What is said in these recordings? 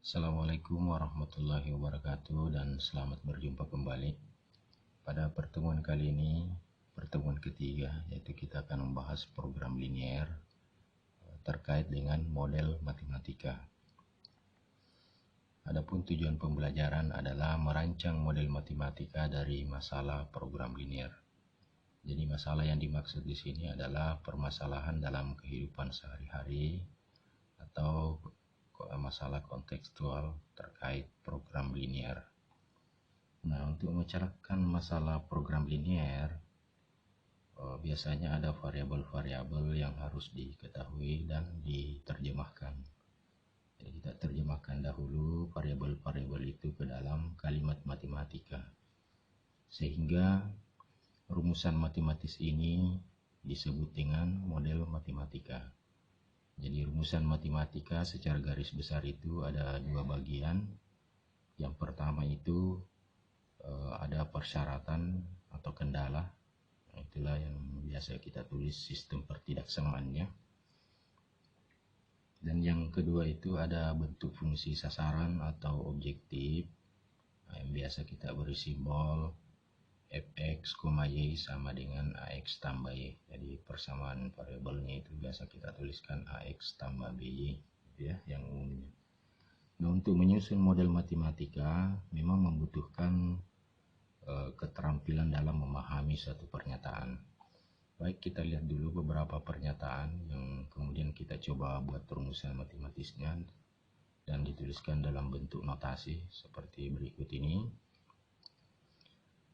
Assalamualaikum warahmatullahi wabarakatuh dan selamat berjumpa kembali. Pada pertemuan kali ini, pertemuan ketiga, yaitu kita akan membahas program linier terkait dengan model matematika. Adapun tujuan pembelajaran adalah merancang model matematika dari masalah program linier. Jadi masalah yang dimaksud di sini adalah permasalahan dalam kehidupan sehari-hari atau masalah kontekstual terkait program linier. Nah, untuk membicarakan masalah program linier, biasanya ada variabel-variabel yang harus diketahui dan diterjemahkan. Jadi kita terjemahkan dahulu variabel-variabel itu ke dalam kalimat matematika, sehingga rumusan matematis ini disebut dengan model matematika. Jadi rumusan matematika secara garis besar itu ada dua bagian. Yang pertama itu ada persyaratan atau kendala. Itulah yang biasa kita tulis sistem pertidaksamaannya. Dan yang kedua itu ada bentuk fungsi sasaran atau objektif, yang biasa kita beri simbol fx, y sama dengan ax tambah y. Jadi persamaan variabelnya itu biasa kita tuliskan ax tambah by, gitu ya, yang umumnya. Nah, untuk menyusun model matematika memang membutuhkan keterampilan dalam memahami suatu pernyataan. Baik, kita lihat dulu beberapa pernyataan yang kemudian kita coba buat rumusan matematisnya dan dituliskan dalam bentuk notasi seperti berikut ini.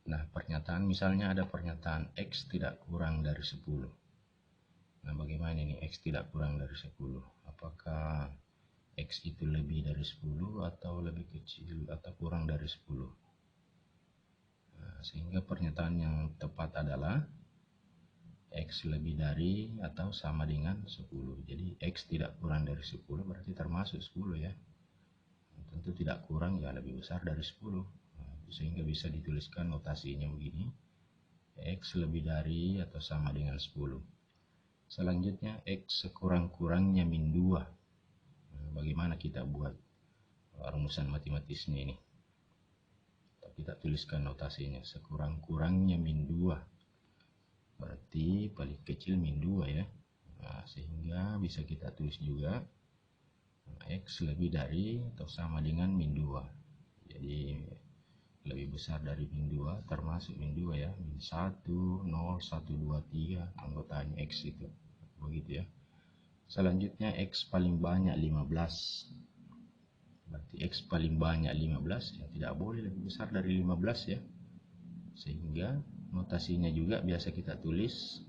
Nah, pernyataan misalnya ada pernyataan X tidak kurang dari 10. Nah, bagaimana ini X tidak kurang dari 10? Apakah X itu lebih dari 10 atau lebih kecil atau kurang dari 10? Nah, sehingga pernyataan yang tepat adalah X lebih dari atau sama dengan 10. Jadi X tidak kurang dari 10 berarti termasuk 10 ya. Tentu tidak kurang, ya lebih besar dari 10. Sehingga bisa dituliskan notasinya begini, X lebih dari atau sama dengan 10. Selanjutnya X sekurang-kurangnya min 2. Bagaimana kita buat rumusan matematisnya ini? Kita tuliskan notasinya sekurang-kurangnya min 2. Berarti paling kecil min 2 ya. Nah, sehingga bisa kita tulis juga X lebih dari atau sama dengan min 2. Jadi lebih besar dari min 2, termasuk min 2 ya. Min 1, 0, 1, 2, 3, anggotanya X itu. Begitu ya. Selanjutnya X paling banyak 15. Berarti X paling banyak 15, ya tidak boleh lebih besar dari 15 ya. Sehingga notasinya juga biasa kita tulis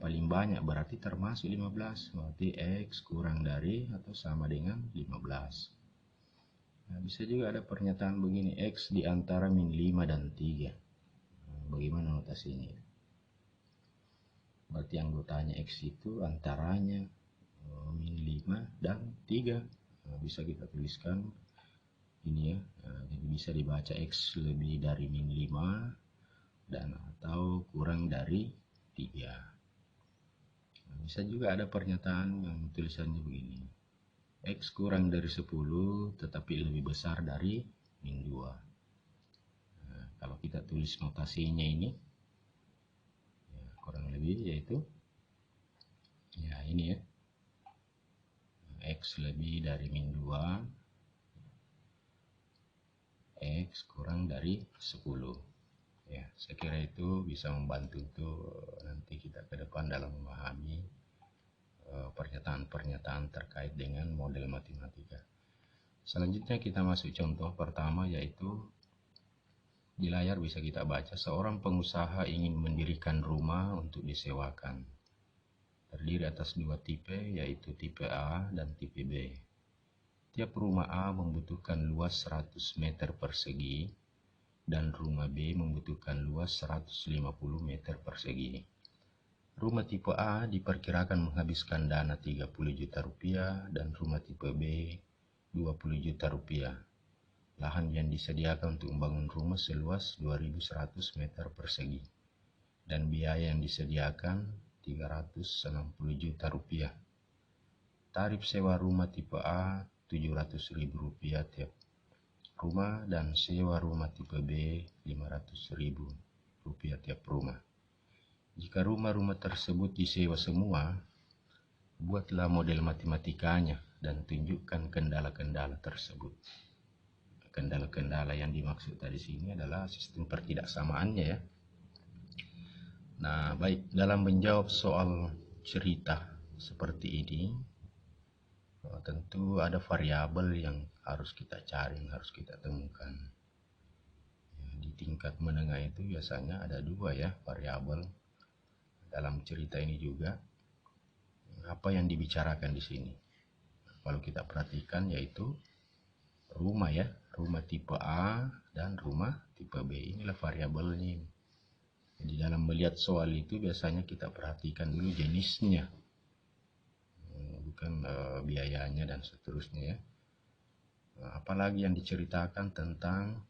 paling banyak berarti termasuk 15. Berarti X kurang dari atau sama dengan 15. Nah, bisa juga ada pernyataan begini, X di antara min 5 dan 3. Nah, bagaimana notasinya? Berarti anggotanya X itu antaranya min 5 dan 3. Nah, bisa kita tuliskan ini ya. Nah, jadi bisa dibaca X lebih dari min 5 dan atau kurang dari 3. Nah, bisa juga ada pernyataan yang tulisannya begini, X kurang dari 10 tetapi lebih besar dari min 2. Nah, kalau kita tulis notasinya ini ya, kurang lebih yaitu ya ini ya, X lebih dari min 2, X kurang dari 10. Ya, saya kira itu bisa membantu untuk nanti kita ke depan dalam memahami pernyataan-pernyataan terkait dengan model matematika. Selanjutnya kita masuk contoh pertama, yaitu di layar bisa kita baca, seorang pengusaha ingin mendirikan rumah untuk disewakan. Terdiri atas dua tipe, yaitu tipe A dan tipe B. Tiap rumah A membutuhkan luas 100 meter persegi dan rumah B membutuhkan luas 150 meter persegi. Rumah tipe A diperkirakan menghabiskan dana 30 juta rupiah dan rumah tipe B 20 juta rupiah. Lahan yang disediakan untuk membangun rumah seluas 2100 meter persegi dan biaya yang disediakan 360 juta rupiah. Tarif sewa rumah tipe A Rp700.000 tiap rumah, dan sewa rumah tipe B Rp500.000 tiap rumah. Jika rumah-rumah tersebut disewa semua, buatlah model matematikanya dan tunjukkan kendala-kendala tersebut. Kendala-kendala yang dimaksud tadi sini adalah sistem pertidaksamaannya ya. Nah, baik, dalam menjawab soal cerita seperti ini, tentu ada variabel yang harus kita cari, yang harus kita temukan. Di tingkat menengah itu biasanya ada dua ya variabel. Dalam cerita ini juga, apa yang dibicarakan di sini? Kalau kita perhatikan yaitu rumah ya, rumah tipe A dan rumah tipe B. Inilah variabelnya. Jadi dalam melihat soal itu biasanya kita perhatikan dulu jenisnya, bukan biayanya dan seterusnya ya. Apalagi yang diceritakan tentang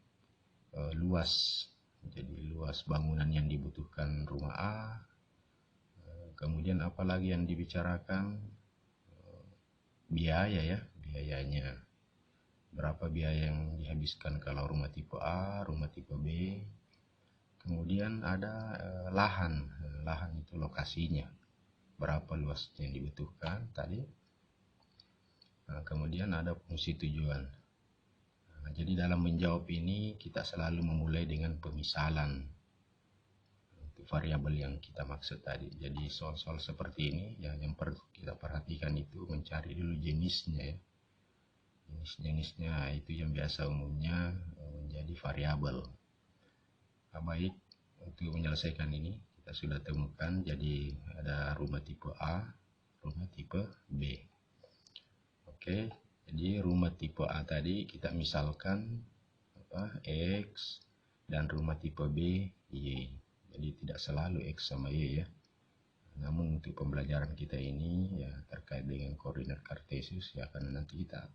luas. Jadi luas bangunan yang dibutuhkan rumah A. Kemudian apalagi yang dibicarakan biaya ya, biayanya. Berapa biaya yang dihabiskan kalau rumah tipe A, rumah tipe B. Kemudian ada lahan itu lokasinya, berapa luas yang dibutuhkan tadi. Kemudian ada fungsi tujuan. Jadi dalam menjawab ini kita selalu memulai dengan pemisalan untuk variabel yang kita maksud tadi. Jadi soal-soal seperti ini yang perlu kita perhatikan itu mencari dulu jenisnya ya. Jenis-jenisnya itu yang biasa umumnya menjadi variabel. Baik, untuk menyelesaikan ini kita sudah temukan, jadi ada rumah tipe A, rumah tipe B. Oke, jadi rumah tipe A tadi kita misalkan X, dan rumah tipe B Y. Jadi tidak selalu X sama Y ya. Namun untuk pembelajaran kita ini ya terkait dengan koordinat kartesius ya, karena nanti kita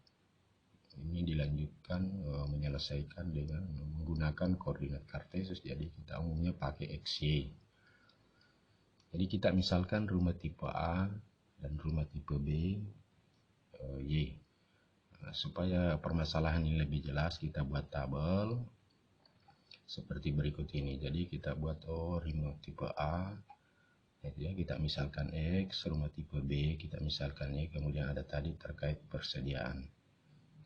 ini dilanjutkan menyelesaikan dengan menggunakan koordinat kartesius, jadi kita umumnya pakai XY. Jadi kita misalkan rumah tipe A dan rumah tipe B Y. Nah, supaya permasalahan ini lebih jelas kita buat tabel seperti berikut ini. Jadi kita buat rumah tipe A ya, kita misalkan X, rumah tipe B kita misalkan Y, kemudian ada tadi terkait persediaan.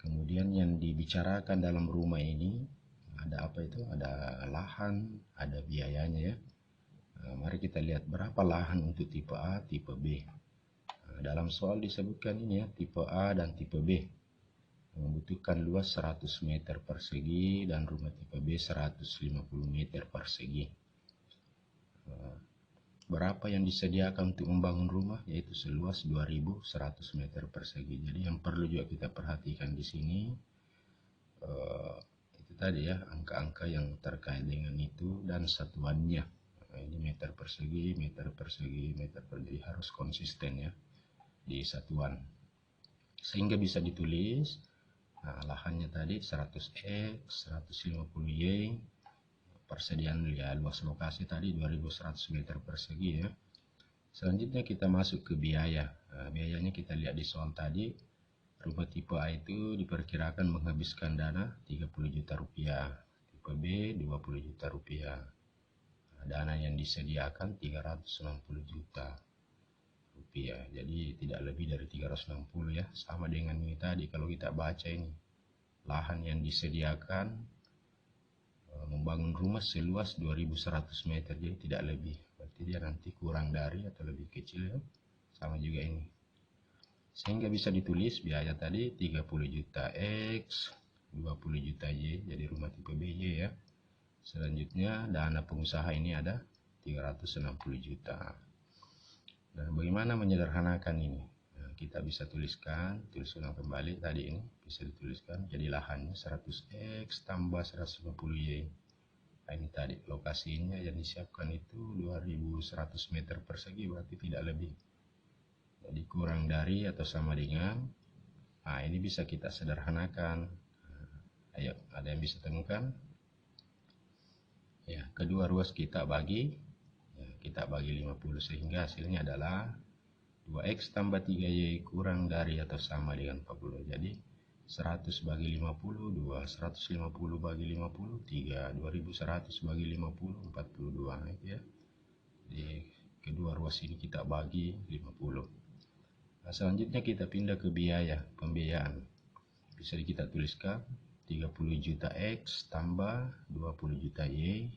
Kemudian yang dibicarakan dalam rumah ini ada apa itu? Ada lahan, ada biayanya ya. Nah, mari kita lihat berapa lahan untuk tipe A, tipe B. Nah, dalam soal disebutkan ini ya, tipe A dan tipe B membutuhkan luas 100 meter persegi dan rumah tipe B 150 meter persegi. Berapa yang disediakan untuk membangun rumah, yaitu seluas 2100 meter persegi. Jadi yang perlu juga kita perhatikan di sini itu tadi ya, angka-angka yang terkait dengan itu dan satuannya. Ini meter persegi, meter persegi, meter persegi, harus konsisten ya di satuan sehingga bisa ditulis. Nah, lahannya tadi 100x, 150y, persediaan ya, luas lokasi tadi 2100 meter persegi ya. Selanjutnya kita masuk ke biaya. Nah, biayanya kita lihat di soal tadi. Rumah tipe A itu diperkirakan menghabiskan dana 30 juta rupiah. Tipe B 20 juta rupiah. Nah, dana yang disediakan 360 juta rupiah. Jadi tidak lebih dari 360 ya. Sama dengan ini tadi kalau kita baca ini. Lahan yang disediakan membangun rumah seluas 2100 meter, jadi tidak lebih. Berarti dia nanti kurang dari atau lebih kecil ya. Sama juga ini. Sehingga bisa ditulis biaya tadi 30 juta X, 20 juta Y, jadi rumah tipe BY ya. Selanjutnya dana pengusaha ini ada 360 juta. Dan bagaimana menyederhanakan ini? Nah, kita bisa tuliskan, tulis ulang kembali tadi ini bisa dituliskan. Jadi lahannya 100X tambah 150Y. Nah, ini tadi lokasinya yang disiapkan itu 2100 meter persegi, berarti tidak lebih. Jadi kurang dari atau sama dengan. Nah, ini bisa kita sederhanakan. Ayo, ada yang bisa temukan? Ya, kedua ruas kita bagi. Ya, kita bagi 50 sehingga hasilnya adalah 2x tambah 3y kurang dari atau sama dengan 40. Jadi 100 bagi 50, 2. 150 bagi 50, 3. 2100 bagi 50, 42. Itu ya. Di kedua ruas ini kita bagi 50. Nah, selanjutnya kita pindah ke biaya pembiayaan. Bisa kita tuliskan 30 juta X tambah 20 juta Y.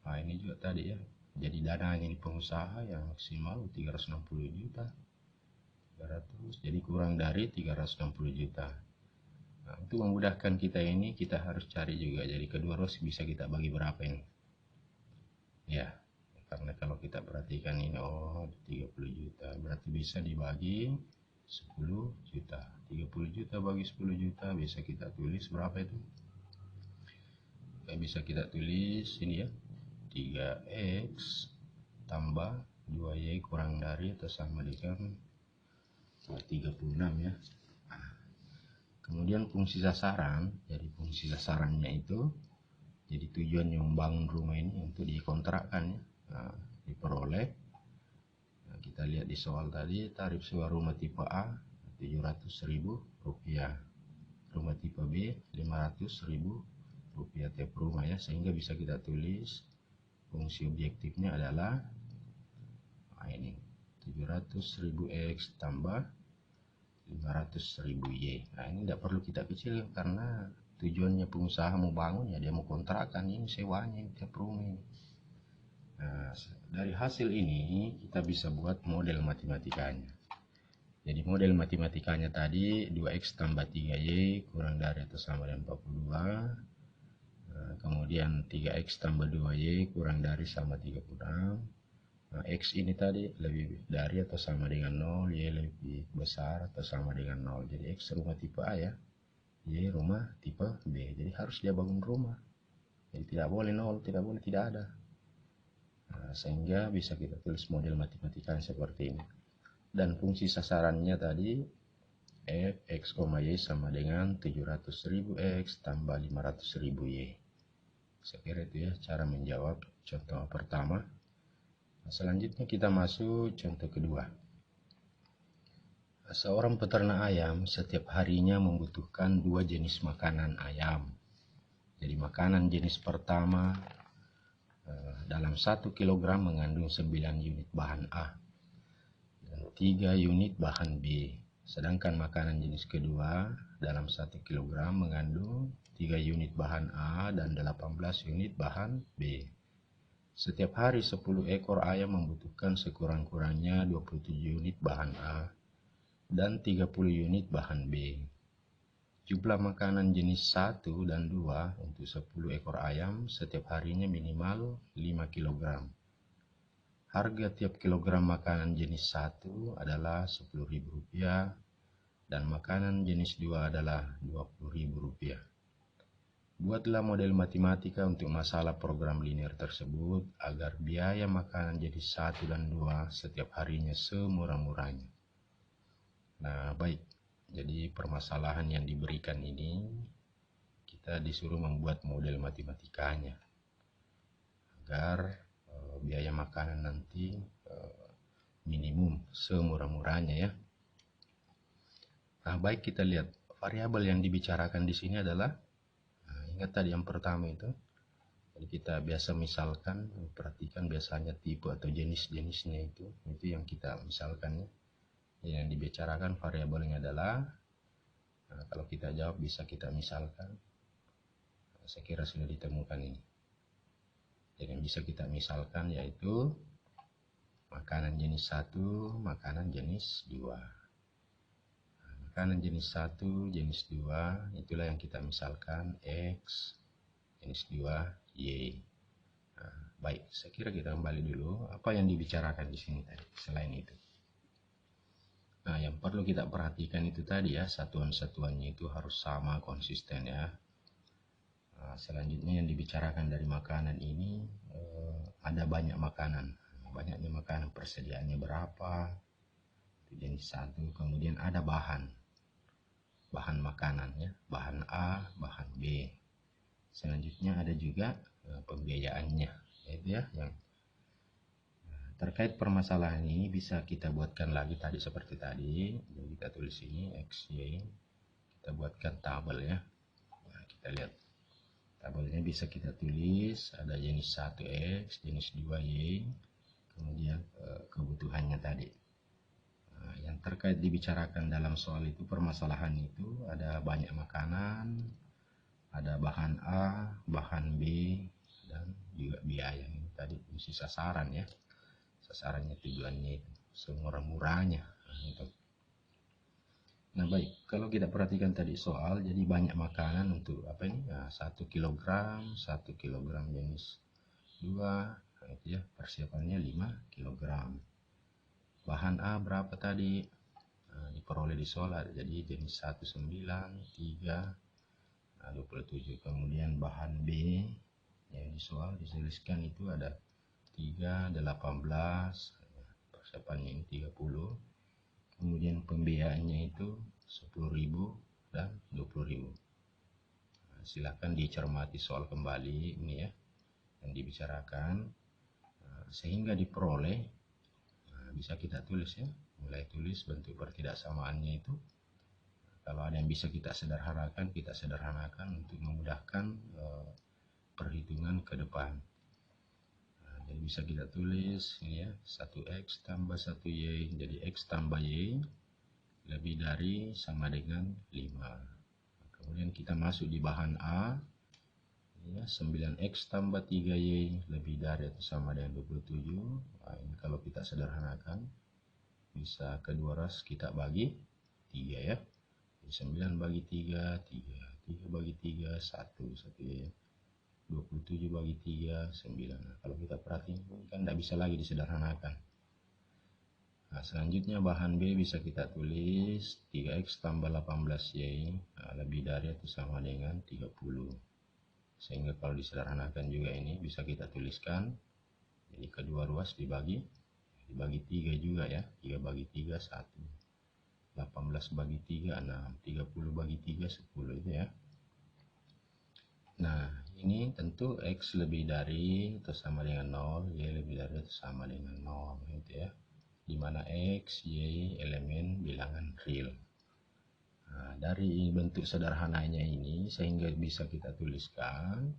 Nah, ini juga tadi ya. Jadi dananya ini pengusaha yang maksimal 360 juta. 300, jadi kurang dari 360 juta. Nah, untuk memudahkan kita ini, kita harus cari juga. Jadi kedua ruas bisa kita bagi berapa ini? Ya, karena kalau kita perhatikan ini, oh 30 juta. Berarti bisa dibagi 10 juta. 30 juta bagi 10 juta bisa kita tulis berapa itu? Bisa kita tulis ini ya. 3X tambah 2Y kurang dari atau sama dengan 36 ya. Kemudian fungsi sasaran, jadi fungsi sasarannya itu, jadi tujuannya membangun rumah ini untuk dikontrakkan ya. Nah, diperoleh. Nah, kita lihat di soal tadi, tarif sewa rumah tipe A 700.000 rupiah, rumah tipe B 500.000 rupiah tiap rumah ya, sehingga bisa kita tulis fungsi objektifnya adalah ini 700.000 X tambah 500.000 Y. Nah, ini tidak perlu kita kecil karena tujuannya pengusaha mau bangun ya, dia mau kontrakan ini sewanya tiap rumah ini. Nah, dari hasil ini kita bisa buat model matematikanya. Jadi model matematikanya tadi 2X tambah 3Y kurang dari atau sama dengan 42. Nah, kemudian 3X tambah 2Y kurang dari sama 36. Nah, X ini tadi lebih dari atau sama dengan 0, Y lebih besar atau sama dengan 0. Jadi X rumah tipe A ya, Y rumah tipe B. Jadi harus dia bangun rumah. Jadi tidak boleh 0, tidak boleh tidak ada. Nah, sehingga bisa kita tulis model matematika seperti ini. Dan fungsi sasarannya tadi F, X, Y sama dengan 700.000 X tambah 500.000 Y. Saya kira itu ya cara menjawab contoh pertama. Selanjutnya kita masuk contoh kedua. Seorang peternak ayam setiap harinya membutuhkan 2 jenis makanan ayam. Jadi makanan jenis pertama dalam 1 kg mengandung 9 unit bahan A dan 3 unit bahan B. Sedangkan makanan jenis kedua dalam 1 kg mengandung 3 unit bahan A dan 18 unit bahan B. Setiap hari 10 ekor ayam membutuhkan sekurang-kurangnya 27 unit bahan A dan 30 unit bahan B. Jumlah makanan jenis 1 dan 2 untuk 10 ekor ayam setiap harinya minimal 5 kg. Harga tiap kilogram makanan jenis 1 adalah Rp10.000 dan makanan jenis 2 adalah Rp20.000. Buatlah model matematika untuk masalah program linear tersebut agar biaya makanan jenis 1 dan 2 setiap harinya semurah-murahnya. Nah, baik. Jadi permasalahan yang diberikan ini kita disuruh membuat model matematikanya agar biaya makanan nanti minimum semurah-murahnya ya. Nah, baik, kita lihat variabel yang dibicarakan di sini adalah ingat tadi yang pertama itu. Jadi kita biasa misalkan, perhatikan biasanya tipe atau jenis-jenisnya itu yang kita misalkan ya. Yang dibicarakan variabelnya adalah kalau kita jawab bisa kita misalkan. Saya kira sudah ditemukan ini. Jadi yang bisa kita misalkan yaitu makanan jenis 1, makanan jenis 2. Makanan jenis 1, jenis 2 itulah yang kita misalkan X, jenis 2 Y. Nah, baik, saya kira kita kembali dulu apa yang dibicarakan di sini tadi selain itu. Nah, yang perlu kita perhatikan itu tadi ya, satuan-satuannya itu harus sama, konsisten ya. Nah, selanjutnya yang dibicarakan dari makanan ini ada banyak makanan. Banyaknya makanan, persediaannya berapa, jenis 1, kemudian ada bahan makanan ya, bahan A, bahan B. Selanjutnya ada juga pembiayaannya, itu ya. Yang terkait permasalahan ini bisa kita buatkan lagi tadi seperti tadi. Jadi kita tulis ini X, Y, kita buatkan tabel ya. Nah, kita lihat tabelnya, bisa kita tulis ada jenis 1 X, jenis 2 Y, kemudian kebutuhannya tadi. Nah, yang terkait dibicarakan dalam soal itu, permasalahan itu ada banyak makanan, ada bahan A, bahan B, dan juga biaya. Ini tadi fungsi sasaran ya. Sasarannya, tujuannya itu semurah-murahnya. Nah, itu. Nah baik, kalau kita perhatikan tadi soal, jadi banyak makanan untuk apa ini? Nah, 1 kilogram, 1 kilogram jenis 2, nah, itu ya, persiapannya 5 kilogram. Bahan A berapa tadi? Nah, diperoleh di soal ada, jadi jenis 1 9, 3, nah, 27. Kemudian bahan B yang di soal dituliskan itu ada 3, 18, persiapannya ini 30. Kemudian pembiayaannya itu 10.000 dan 20.000. Nah, silakan dicermati soal kembali ini ya yang dibicarakan, sehingga diperoleh. Nah, bisa kita tulis ya, mulai tulis bentuk pertidaksamaannya itu. Kalau ada yang bisa kita sederhanakan untuk memudahkan perhitungan ke depan. Nah, jadi bisa kita tulis ini ya, 1x tambah 1y, jadi x tambah y lebih dari sama dengan 5. Kemudian kita masuk di bahan A ya, 9x tambah 3y lebih dari atau sama dengan 27. Nah, ini kalau kita sederhanakan bisa kedua ras kita bagi 3 ya. 9 bagi 3, 3 bagi 3, 1 ya. 27 bagi 3, 9. Nah, kalau kita perhatikan kan tidak bisa lagi disederhanakan. Nah, selanjutnya bahan B bisa kita tulis 3x tambah 18y, nah, lebih dari atau sama dengan 30. Sehingga kalau disederhanakan juga ini bisa kita tuliskan, jadi kedua ruas dibagi 3 juga ya. 3 bagi 3, 1. 18 bagi 3, 6. 30 bagi 3, 10 itu ya. Nah, ini tentu X lebih dari atau sama dengan 0, Y lebih dari atau sama dengan 0 gitu ya. Dimana X, Y elemen bilangan real. Nah, dari bentuk sederhananya ini sehingga bisa kita tuliskan.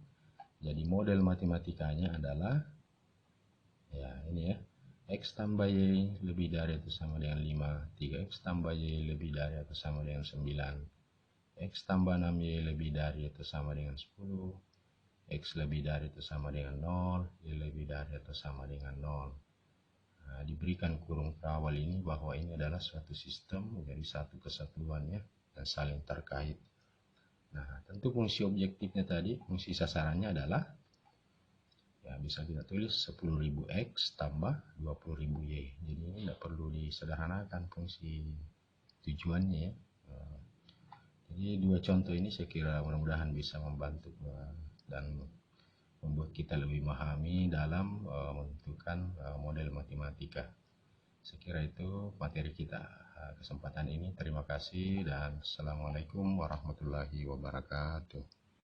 Jadi model matematikanya adalah ya ini ya, X tambah Y lebih dari atau sama dengan 5, 3X tambah Y lebih dari atau sama dengan 9, X tambah 6Y lebih dari atau sama dengan 10, X lebih dari atau sama dengan 0, Y lebih dari atau sama dengan 0. Nah, diberikan kurung kawal ini bahwa ini adalah suatu sistem menjadi satu kesatuannya dan saling terkait. Nah, tentu fungsi objektifnya tadi, fungsi sasarannya adalah ya bisa kita tulis 10.000x tambah 20.000y. Jadi ini tidak perlu disederhanakan fungsi tujuannya ya. Jadi dua contoh ini saya kira mudah-mudahan bisa membantu dan membuat kita lebih memahami dalam menentukan model matematika. Saya kira itu materi kita kesempatan ini. Terima kasih dan Assalamualaikum warahmatullahi wabarakatuh.